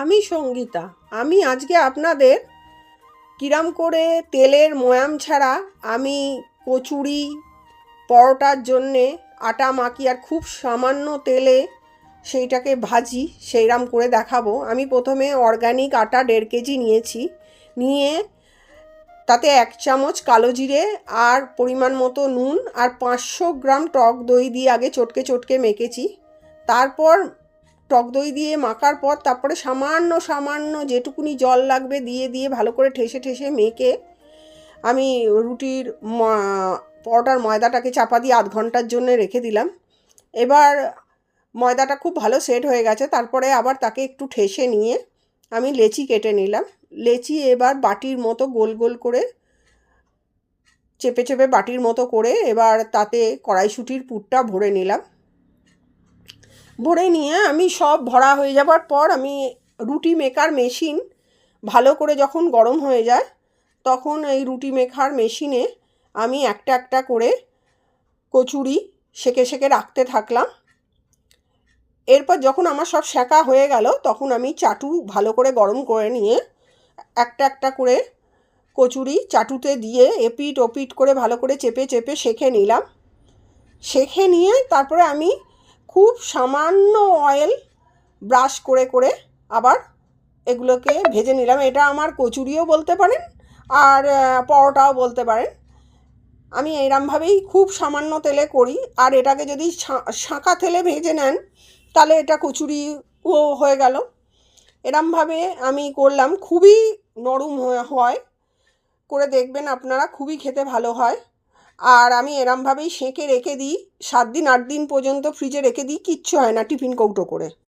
আমি সঙ্গীতা। আমি আজকে আপনাদের কিরাম করে তেলের ময়াম ছাড়া আমি কচুরি পরোটার জন্যে আটা মাখি আর খুব সামান্য তেলে সেইটাকে ভাজি সেইরাম করে দেখাবো। আমি প্রথমে অর্গানিক আটা 1.5 কেজি নিয়েছি, নিয়ে তাতে 1 চামচ কালো জিরে আর পরিমাণ মতো নুন আর 500 গ্রাম টক দই দিয়ে আগে চটকে চটকে মেখেছি। তারপর টক দই দিয়ে মাখার পর তারপরে সামান্য সামান্য যেটুকুনি জল লাগবে দিয়ে দিয়ে ভালো করে ঠেসে ঠেসে মেখে আমি পরোটার ময়দাটাকে চাপা দিয়ে 1/2 ঘন্টার জন্য রেখে দিলাম। এবার ময়দাটা খুব ভালো সেট হয়ে গেছে, তারপরে আবার তাকে একটু ঠেসে নিয়ে আমি লেচি কেটে নিলাম। লেচি এবার বাটির মতো গোল গোল করে চেপে চেপে বাটির মতো করে এবার তাতে কড়াইশুঁটির পুরটা ভরে নিলাম। ভরে নিয়ে আমি সব ভরা হয়ে যাবার পর আমি রুটি মেকার মেশিন ভালো করে যখন গরম হয়ে যায় তখন এই রুটি মেকার মেশিনে আমি একটা একটা করে কচুরি সেঁকে সেঁকে রাখতে থাকলাম। এরপর যখন আমার সব সেঁকা হয়ে গেল তখন আমি চাটু ভালো করে গরম করে নিয়ে একটা একটা করে কচুরি চাটুতে দিয়ে এপিট ওপিট করে ভালো করে চেপে চেপে সেঁকে নিলাম। সেঁকে নিয়ে তারপরে আমি খুব সামান্য অয়েল ব্রাশ করে করে আবার এগুলোকে ভেজে নিলাম। এটা আমার কচুরিও বলতে পারেন আর পরোটাও বলতে পারেন। আমি এইরমভাবেই খুব সামান্য তেলে করি, আর এটাকে যদি শাঁকা তেলে ভেজে নেন তাহলে এটা কচুরিও হয়ে গেল। এরমভাবে আমি করলাম, খুবই নরম হয়, করে দেখবেন আপনারা, খুবই খেতে ভালো হয়। আর আমি এরমভাবেই সেঁকে রেখে দিই 7 দিন 8 দিন পর্যন্ত ফ্রিজে রেখে দিই, কিচ্ছু হয় না, টিফিন কৌটো করে।